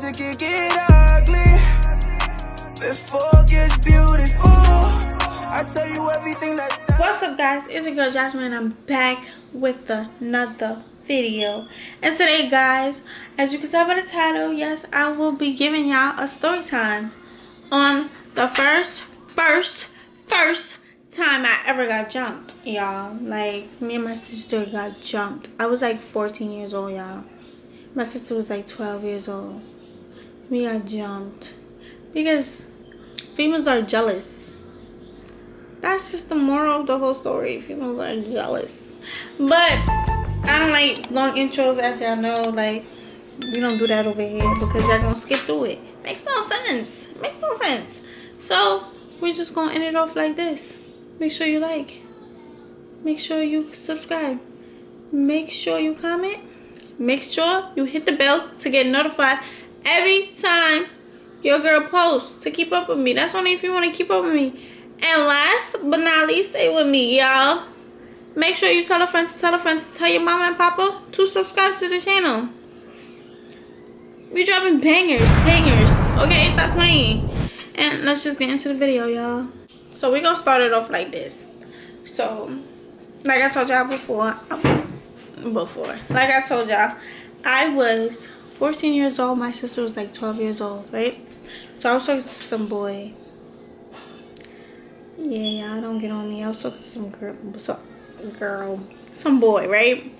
to kick it ugly before it gets beautiful. I tell you everything that. What's up, guys? It's your girl Jasmine, and I'm back with another video. And today, guys, as you can tell by the title, yes, I will be giving y'all a story time on the first time I ever got jumped, y'all. Like, me and my sister got jumped. I was like 14 years old, y'all. My sister was like 12 years old. We got jumped because females are jealous. That's just the moral of the whole story. Females are jealous. But I don't like long intros, as y'all know. Like, we don't do that over here because y'all gonna skip through it. Makes no sense. Makes no sense. So we're just gonna end it off like this. Make sure you like. Make sure you subscribe. Make sure you comment. Make sure you hit the bell to get notified every time your girl posts, to keep up with me. That's only if you want to keep up with me. And last but not least, stay with me, y'all. Make sure you tell a friend to tell a friend to tell your mama and papa to subscribe to the channel. We dropping bangers. Okay, stop playing. And let's just get into the video, y'all. So we're gonna start it off like this. So, like I told y'all before, like I told y'all, I was 14 years old. My sister was like 12 years old, right? So I was talking to some boy. Yeah, y'all don't get on me. I was talking to some boy, right?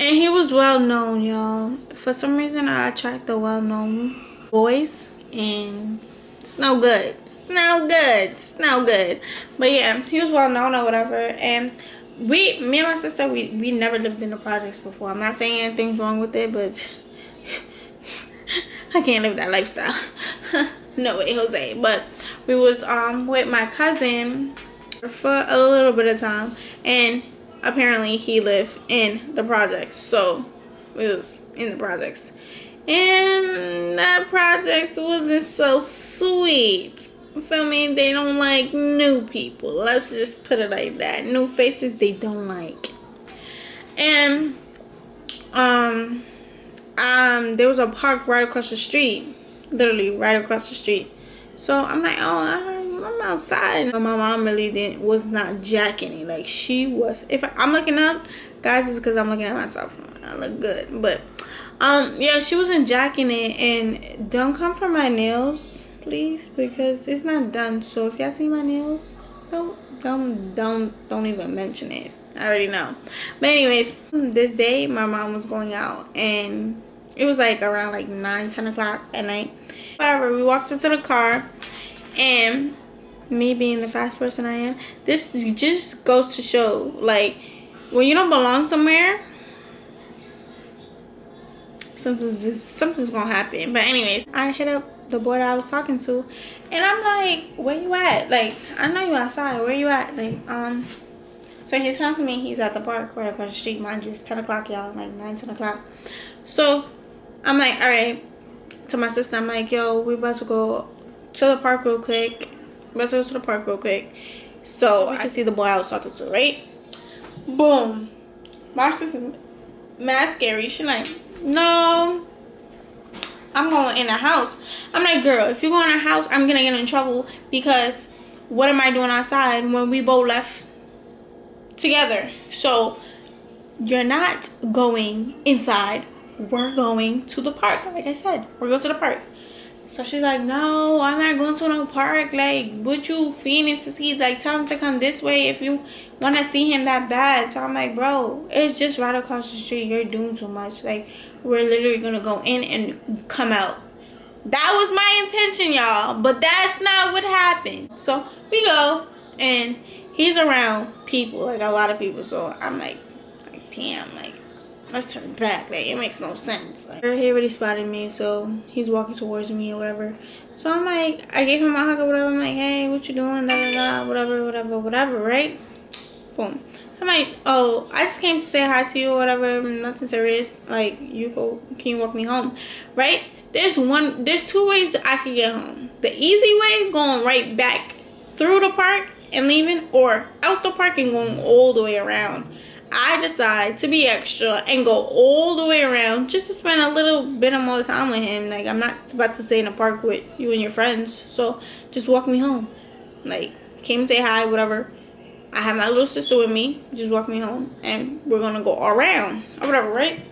And he was well known, y'all. For some reason, I attract the well known boys, and it's no good. It's no good. But yeah, he was well known or whatever. And me and my sister, we never lived in the projects before. I'm not saying anything's wrong with it, but I can't live that lifestyle. No way, Jose. But we was with my cousin for a little bit of time, and apparently he lived in the projects, so we was in the projects, and that projects wasn't so sweet. You feel me? They don't like new people. Let's just put it like that. New faces they don't like. And there was a park right across the street, literally right across the street. So I'm like, oh, I'm outside. My mom really was not jacking it. Like, she was. If I'm looking up, guys, it's because I'm looking at myself. I look good, but yeah, she wasn't jacking it. And don't come for my nails, please, because it's not done. So if y'all see my nails, don't even mention it. I already know. But anyways, this day my mom was going out, and it was like around like 9-10 o'clock at night. Whatever, we walked into the car, and me being the fast person I am, this just goes to show, like, when you don't belong somewhere, something's gonna happen. But anyways, I hit up the boy that I was talking to, and I'm like, where you at? Like, I know you outside, where you at? Like, so he tells me he's at the park right across the street. Mind you, it's 10 o'clock, y'all, like 9-10 o'clock. So I'm like, all right, to my sister, I'm like, yo, we about to go to the park real quick. So I can see the boy I was talking to, right? Boom. My sister, mad scary. She like, no, I'm going in the house. I'm like, girl, if you go in the house, I'm gonna get in trouble, because what am I doing outside when we both left together? So you're not going inside. We're going to the park. Like I said, we're going to the park. So she's like, no, I'm not going to no park. Like, what you feeling to see? Like, tell him to come this way if you want to see him that bad. So I'm like, bro, it's just right across the street. You're doing too much. Like, we're literally going to go in and come out. That was my intention, y'all. But that's not what happened. So we go, and he's around people, like a lot of people. So I'm like damn, like, let's turn back. Like, it makes no sense. Like, he already spotted me, so he's walking towards me or whatever. So I'm like, I gave him a hug or whatever. I'm like, hey, what you doing? Da da da, whatever, right? Boom. I'm like, oh, I just came to say hi to you or whatever. Nothing serious. Like, can you walk me home? Right? There's two ways I can get home. The easy way, going right back through the park and leaving, or out the park and going all the way around. I decide to be extra and go all the way around just to spend a little bit of more time with him. Like, I'm not about to stay in the park with you and your friends, so just walk me home. Like, came and say hi, whatever. I have my little sister with me, just walk me home, and we're gonna go all around or whatever, right?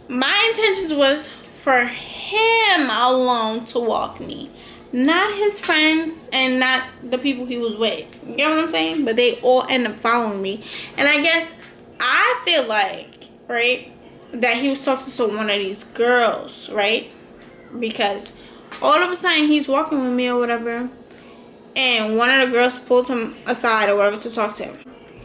My intentions was for him alone to walk me, not his friends and not the people he was with. You know what I'm saying? But they all end up following me, and I guess I feel like, right, that he was talking to one of these girls, right? Because all of a sudden he's walking with me or whatever, and one of the girls pulled him aside or whatever to talk to him.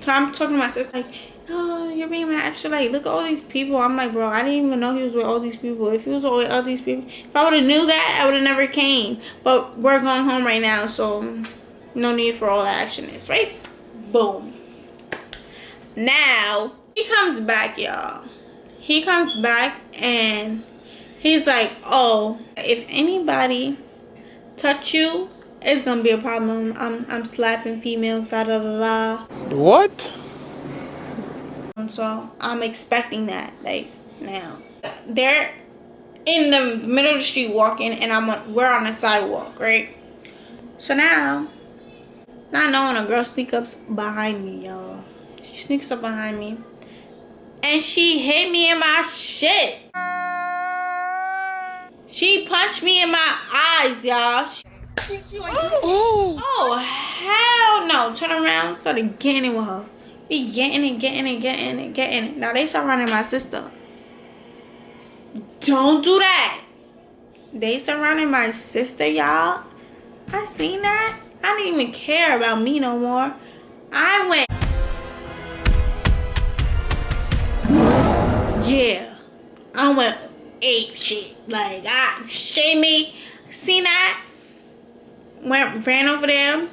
So I'm talking to my sister like, oh, you're being my extra, like, look at all these people. I'm like, bro, I didn't even know he was with all these people. If he was with all these people, if I would have knew that, I would have never came. But we're going home right now, so no need for all that actionness, right? Boom. Now he comes back, y'all. He comes back and he's like, oh, if anybody touch you, it's gonna be a problem. I'm slapping females, da da da da. What? So I'm expecting that. Like, now they're in the middle of the street walking, and we're on the sidewalk, right? So now, not knowing, a girl sneaks up behind me, y'all. She sneaks up behind me, and she hit me in my shit. She punched me in my eyes, y'all. Oh, hell no. Turn around, started getting it with her. Be getting it. Now they surrounding my sister. Don't do that. They surrounding my sister, y'all. I seen that. I didn't even care about me no more. I went. Yeah. I went ape shit. Like, shame me. Seen that? Ran over there.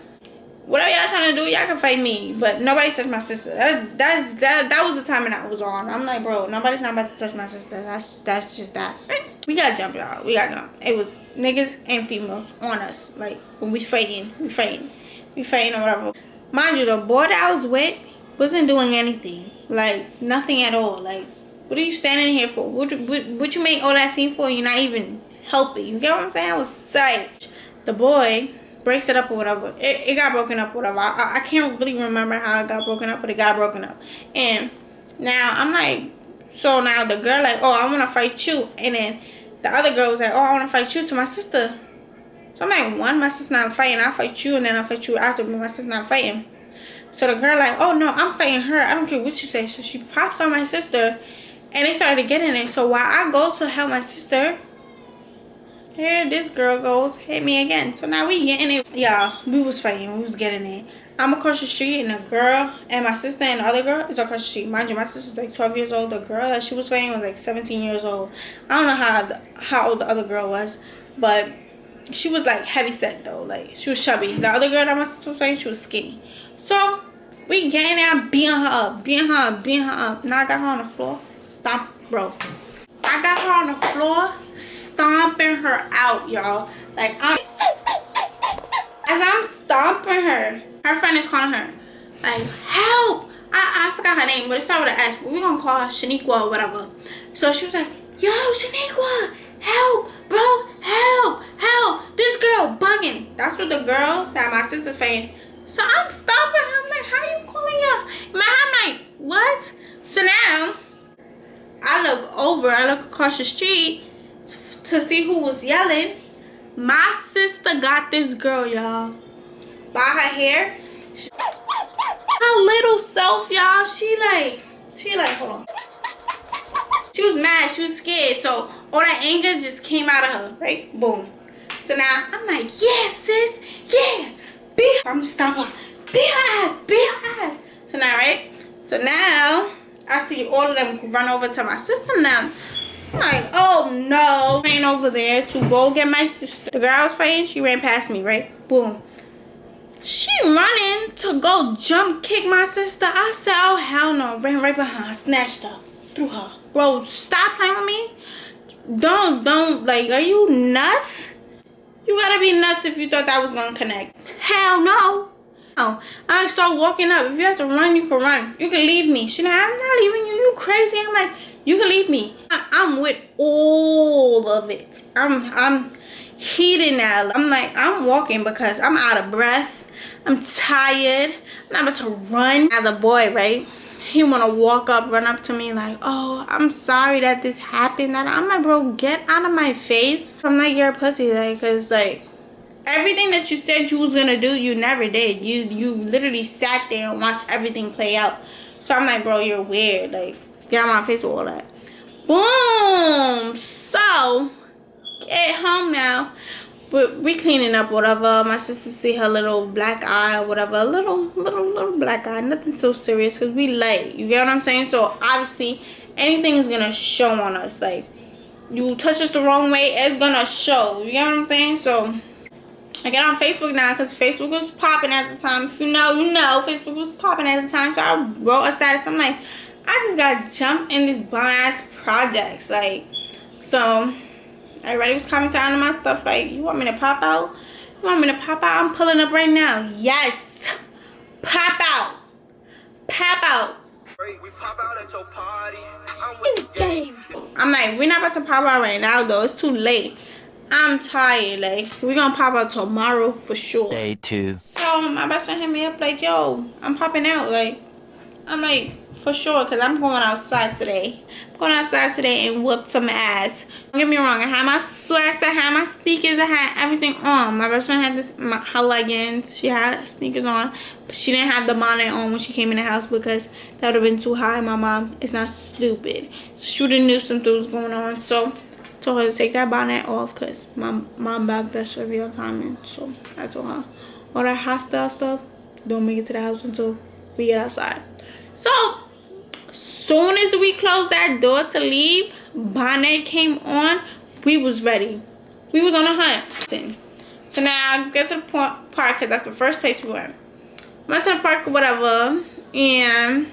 Whatever y'all trying to do, y'all can fight me, but nobody touched my sister. That was the timing I was on. I'm like, bro, nobody's not about to touch my sister. That's just that. We got jump, y'all. We got jump. It was niggas and females on us. Like, when we fighting or whatever. Mind you, the boy that I was with wasn't doing anything. Like, nothing at all. Like, what are you standing here for? What you make all that scene for? You're not even helping. You get what I'm saying? I was psyched. The boy breaks it up or whatever. It got broken up or whatever. I can't really remember how it got broken up, but it got broken up. And now I'm like, so now the girl like, oh, I want to fight you. And then the other girl was like, oh, I want to fight you to my sister. So I'm like, one, my sister's not fighting. I'll fight you, and then I'll fight you after, but my sister's not fighting. So the girl like, oh, no, I'm fighting her. I don't care what you say. So she pops on my sister, and they started getting it. So while I go to help my sister, here this girl goes, hit me again. So now we getting it. Y'all, we was fighting. We was getting it. I'm across the street, and the girl and my sister and the other girl is across the street. Mind you, my sister's like 12 years old. The girl that she was fighting was like 17 years old. I don't know how old the other girl was, but she was like heavy set though. Like, she was chubby. The other girl that my sister was fighting, she was skinny. So we getting it. I'm beating her up. Now I got her on the floor. Stop, bro. I got her on the floor, stomping her out, y'all. Like, as I'm stomping her, her friend is calling her, like, help. I forgot her name, but it started with an S. We're gonna call her Shaniqua or whatever. So she was like, yo, Shaniqua, help, bro, help. This girl bugging. That's what the girl that my sister's fighting. So I'm stopping her. I'm like, how you calling her? I'm like, what? So now I look across the street to see who was yelling. My sister got this girl, y'all, by her hair. Her little self, y'all, she like, hold on. She was mad, she was scared, so all that anger just came out of her, right? Boom. So now I'm like, yeah, sis, yeah. I'm just stomping her. Beat her ass. So now, right? So now I see all of them run over to my sister now. I'm like, oh no. Ran over there to go get my sister. The girl I was fighting, she ran past me, right? Boom. She running to go jump kick my sister. I said, oh hell no. Ran right behind her, snatched her, threw her. Bro, stop playing with me. Don't, like, are you nuts? You gotta be nuts if you thought that was gonna connect. Hell no. now. I start walking up. If you have to run, you can run. You can leave me. She's like, I'm not leaving you. You crazy? I'm like, you can leave me. I'm with all of it. I'm heating now. I'm like, I'm walking because I'm out of breath. I'm tired. I'm about to run. Now the boy, right? He wanna walk up, run up to me like, oh, I'm sorry that this happened. I'm like, bro, get out of my face. I'm like, you're a pussy, like, cause like everything that you said you was gonna do, you never did. You literally sat there and watched everything play out. So I'm like, bro, you're weird. Like, get out of my face with all that. Boom. So get home now. But we cleaning up, whatever. My sister see her little black eye or whatever. Little black eye. Nothing so serious because we late. You get what I'm saying? So obviously anything is gonna show on us. Like, you touch us the wrong way, it's gonna show. You get what I'm saying? So I get on Facebook now because Facebook was popping at the time. If you know, you know. Facebook was popping at the time. So I wrote a status. I'm like, I just got jumped in these bomb ass projects. Like, so everybody was commenting on my stuff like, you want me to pop out? You want me to pop out? I'm pulling up right now. Yes. Pop out. Pop out. We pop out at your party. I'm with the game. I'm like, we're not about to pop out right now though. It's too late. I'm tired. Like, we're gonna pop out tomorrow for sure. Day 2. So my best friend hit me up like, yo, I'm popping out. Like, I'm like, for sure, because I'm going outside today. I'm going outside today and whoop some ass. Don't get me wrong, I had my sweats, I had my sneakers, I had everything on. My best friend had her leggings, she had sneakers on, but she didn't have the bonnet on when she came in the house because that would have been too high. My mom is not stupid. So she would have knew something was going on. So I told her to take that bonnet off because my best friend be on timing. So I told her, all that hostile stuff, don't make it to the house until we get outside. So soon as we closed that door to leave, bonnet came on. We was ready. We was on a hunt. So now I get to the park because that's the first place we went. Went to the park or whatever, and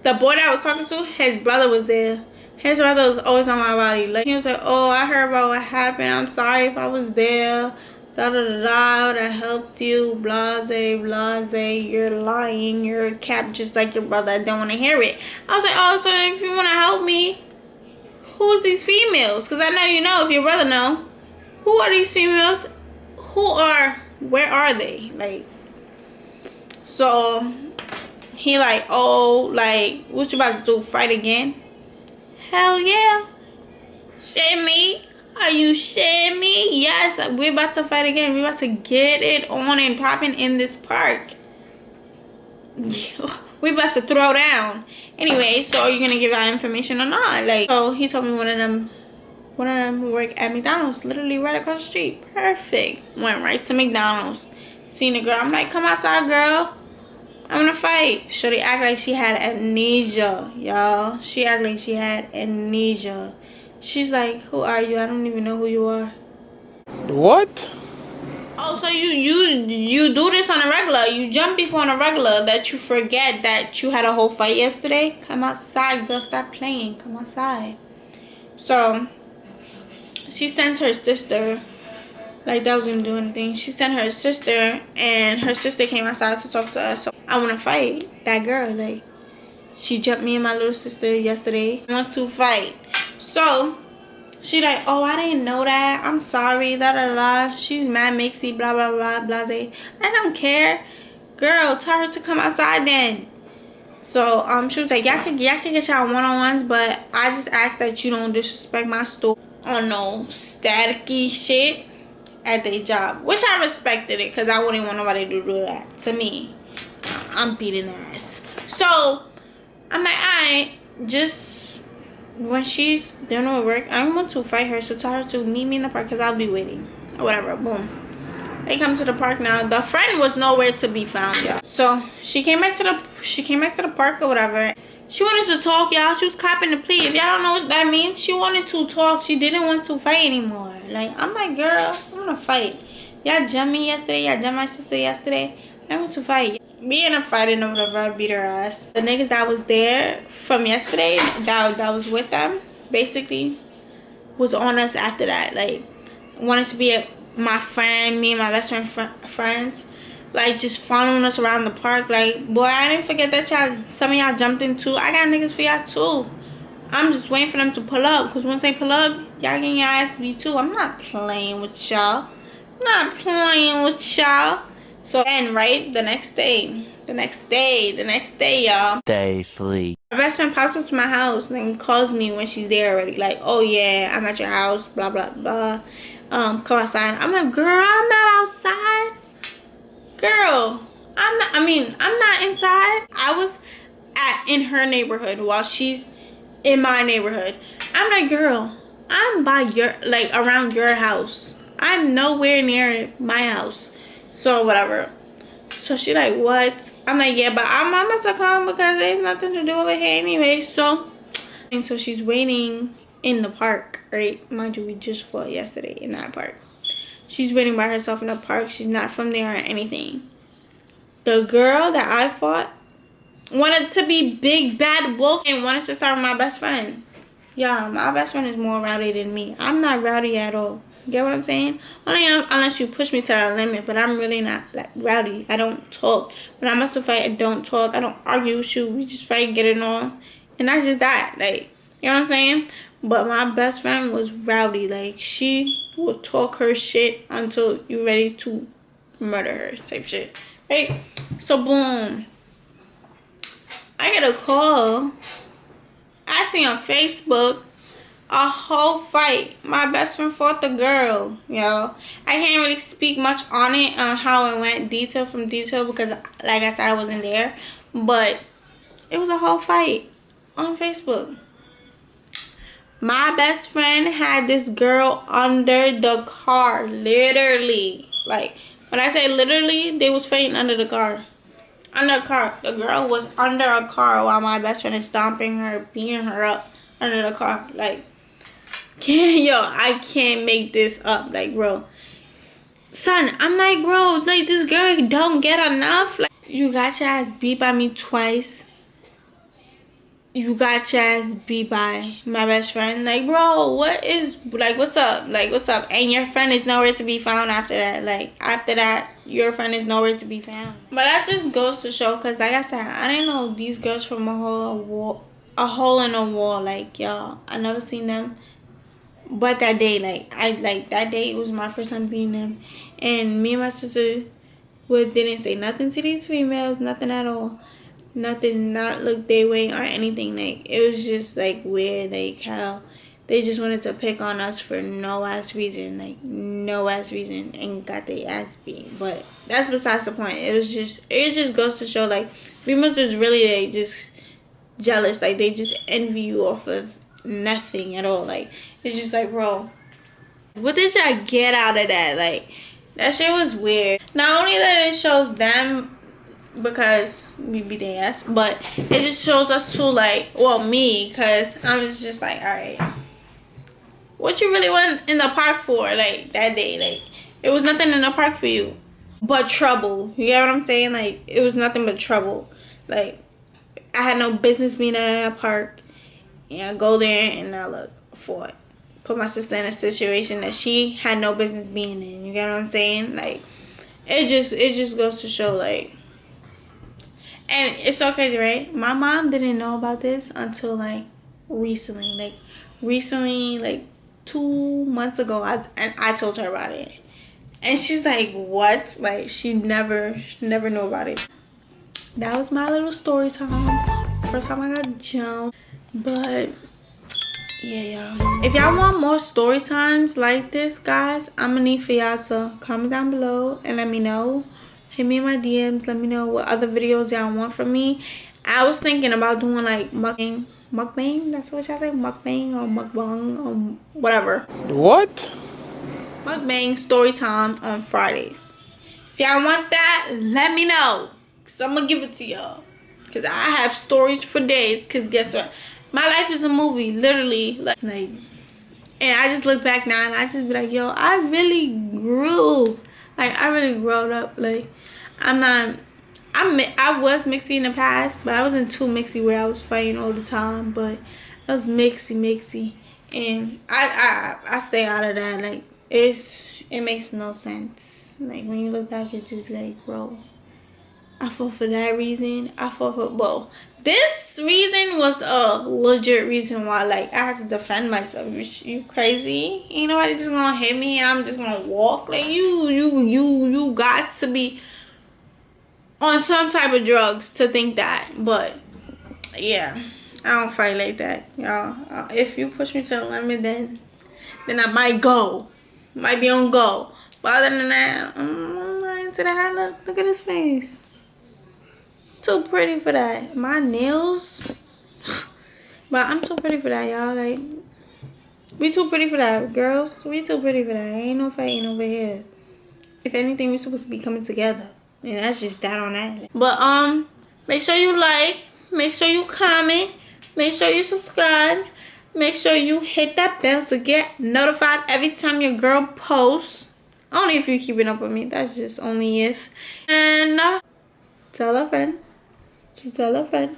the boy that I was talking to, his brother was there. His brother was always on my body. Like, he was like, oh, I heard about what happened. I'm sorry if I was there. Da da da da, I would have helped you. Blase, blase. You're lying. You're a cap just like your brother. I don't want to hear it. I was like, oh, so if you want to help me, who's these females? Because I know you know if your brother know. Who are these females? Where are they? Like, so he like, oh, like, what you about to do? Fight again? Hell yeah. Shit me. Are you shitting me? Yes, we're about to fight again. We're about to get it on and popping in this park. We're about to throw down. Anyway, so are you gonna give out information or not? Like, so he told me one of them work at McDonald's, literally right across the street. Perfect. Went right to McDonald's. Seen the girl. I'm like, come outside, girl. I wanna fight. Shorty act like she had amnesia, y'all. She act like she had amnesia. She's like, who are you? I don't even know who you are. What? Oh, so you do this on a regular. You jump people on a regular that you forget that you had a whole fight yesterday. Come outside, girl. Stop playing. Come outside. So she sends her sister. Like that was gonna do anything. She sent her sister, and her sister came outside to talk to us. So I wanna fight that girl. Like, she jumped me and my little sister yesterday. I want to fight. So she like, oh, I didn't know that. I'm sorry. Da da da. She's mad mixy. Blah blah blah. Blase. I don't care. Girl, tell her to come outside then. So she was like, y'all can get y'all one-on-ones, but I just ask that you don't disrespect my store on no staticky shit at their job, which I respected it because I wouldn't want nobody to do that to me. I'm beating ass. So I'm like, alright, just when she's done with work, I want to fight her. So tell her to meet me in the park because I'll be waiting or whatever. Boom. They come to the park now. The friend was nowhere to be found, y'all. So she came back to the park or whatever. She wanted to talk, y'all. She was copping the plea. If y'all don't know what that means, she wanted to talk. She didn't want to fight anymore. Like, I'm like, girl, I want to fight. Y'all jumped me yesterday. Y'all jumped my sister yesterday. I want to fight. Me and I'm fighting or whatever. I beat her ass. The niggas that was there from yesterday, that was with them, basically, was on us after that. Like, wanted to be my friend, me and my best friend friends. like just following us around the park. Like, boy, I didn't forget that some of y'all jumped in too. I got niggas for y'all too. I'm just waiting for them to pull up, because once they pull up, y'all getting your ass beat too. I'm not playing with y'all. I'm not playing with y'all. So then, right, the next day, y'all. Day 3. My best friend pops up to my house and then calls me when she's there already. Like, oh yeah, I'm at your house, blah blah blah. Come outside. I'm like, girl, I'm not outside. Girl, I'm not inside. I was in her neighborhood while she's in my neighborhood. I'm like, girl, I'm by your, like, around your house. I'm nowhere near my house. So whatever. So she like, what? I'm like, yeah, but I'm about to come because there's nothing to do over here anyway. So, and so she's waiting in the park, right? Mind you, we just fought yesterday in that park. She's waiting by herself in the park. She's not from there or anything. The girl that I fought wanted to be big bad wolf and wanted to start with my best friend. Yeah, my best friend is more rowdy than me. I'm not rowdy at all. Get what I'm saying? Only unless you push me to the limit, but I'm really not like rowdy. I don't talk. When I'm about to fight, I don't talk. I don't argue with you. We just fight, get it on. And that's just that. Like, you know what I'm saying? But my best friend was rowdy. Like, she will talk her shit until you're ready to murder her type shit. Right? So, boom. I get a call. I see on Facebook a whole fight. My best friend fought the girl, yo. I can't really speak much on it, on how it went detail from detail, because like I said, I wasn't there. But it was a whole fight on Facebook. My best friend had this girl under the car, literally. Like, when I say literally, they was fighting under the car. Under a car. The girl was under a car while my best friend is stomping her, beating her up under the car. Like, I can't make this up. Like, bro. Son, I'm like, bro, like, this girl don't get enough. Like, you got your ass beat by me twice. You got your ass beat by my best friend. Like, bro, what's up? Like, what's up? And your friend is nowhere to be found after that. Like, after that, your friend is nowhere to be found. But that just goes to show, because like I said, I didn't know these girls from a hole in a wall. Like, y'all, I never seen them. But that day, that day, it was my first time seeing them. And me and my sister didn't say nothing to these females, nothing at all. Nothing, not look their way or anything. Like, it was just like weird, like how they just wanted to pick on us for no ass reason, like no ass reason, and got their ass beat. But that's besides the point. It just goes to show, like, females is really, like, just jealous. Like, they just envy you off of nothing at all. Like, it's just like, bro, what did y'all get out of that? Like, that shit was weird. Not only that it shows them, because we beat their ass, but it just shows us too, like, well, me, because I'm just like, all right, what you really went in the park for? Like, that day, like, it was nothing in the park for you but trouble. You get what I'm saying? Like, it was nothing but trouble. Like, I had no business being in a park, and I go there and I look for it, put my sister in a situation that she had no business being in. You get what I'm saying? Like, it just goes to show, like. And it's so crazy, right? My mom didn't know about this until, like, recently. Like 2 months ago, I told her about it. And she's like, what? Like, she never knew about it. That was my little story time. First time I got jumped. But, yeah, y'all. If y'all want more story times like this, guys, I'm gonna need for y'all to comment down below and let me know. Hit me in my DMs. Let me know what other videos y'all want from me. I was thinking about doing, like, mukbang. That's what y'all say? Mukbang or mukbang or whatever. What? Mukbang story time on Fridays. If y'all want that, let me know. Because I'm going to give it to y'all. Because I have stories for days. Because guess what? My life is a movie. Literally. Like, and I just look back now and I just be like, yo, I really grew. Like, I really growed up. Like, I was mixy in the past, but I wasn't too mixy where I was fighting all the time. But I was mixy, and I stay out of that. Like, it makes no sense. Like, when you look back, it just be like, bro, I fought for that reason. I fought for, well, this reason was a legit reason why, like, I had to defend myself. You crazy? Ain't nobody just gonna hit me and I'm just gonna walk. Like, you got to be on some type of drugs to think that. But yeah, I don't fight like that, y'all. If you push me to the limit, then I might go. Might be on go. But other than that, I'm not into that. Look at his face. Too pretty for that. My nails. But I'm too pretty for that, y'all. Like, we too pretty for that, girls. We too pretty for that. Ain't no fighting over here. If anything, we supposed to be coming together. And that's just that on that. But make sure you like. Make sure you comment. Make sure you subscribe. Make sure you hit that bell to get notified every time your girl posts. Only if you're keeping up with me. That's just only if. And tell a friend. To tell a friend.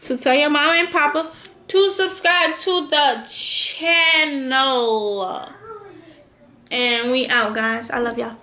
To tell your mama and papa to subscribe to the channel. And we out, guys. I love y'all.